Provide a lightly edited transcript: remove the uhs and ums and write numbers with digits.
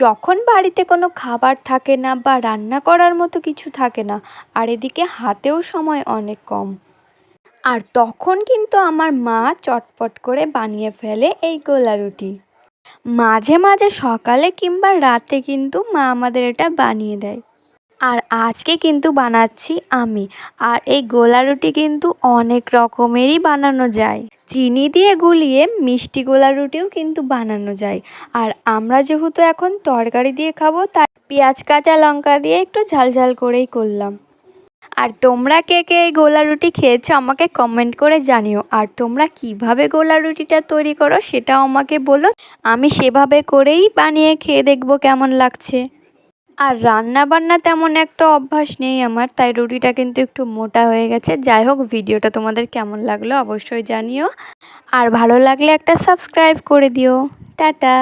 যখন বাড়িতে কোনো খাবার থাকে না বা রান্না করার মতো কিছু থাকে না, আর এদিকে হাতেও সময় অনেক কম, আর তখন কিন্তু আমার মা চটপট করে বানিয়ে ফেলে এই গোলা রুটি। মাঝে মাঝে সকালে কিংবা রাতে কিন্তু মা আমাদের এটা বানিয়ে দেয়। আর আজকে কিন্তু বানাচ্ছি আমি। আর এই গোলা রুটি কিন্তু অনেক রকমেরই বানানো যায়। চিনি দিয়ে গুলিয়ে মিষ্টি গোলা রুটিও কিন্তু বানানো যায়। আর আমরা যেহেতু এখন তরকারি দিয়ে খাবো, তাই পেঁয়াজ কাঁচা লঙ্কা দিয়ে একটু ঝাল ঝাল করেই করলাম। আর তোমরা কে কে এই গোলা রুটি খেয়েছো আমাকে কমেন্ট করে জানিও। আর তোমরা কিভাবে গোলা রুটিটা তৈরি করো সেটাও আমাকে বলো, আমি সেভাবে করেই বানিয়ে খেয়ে দেখবো কেমন লাগছে। আর রান্না বান্না তেমন একটা অভ্যাস নেই আমার, তাই রুটিটা কিন্তু একটু মোটা হয়ে গেছে। যাই হোক, ভিডিওটা তোমাদের কেমন লাগলো অবশ্যই জানিও। আর ভালো লাগলে একটা সাবস্ক্রাইব করে দিও। টাটা।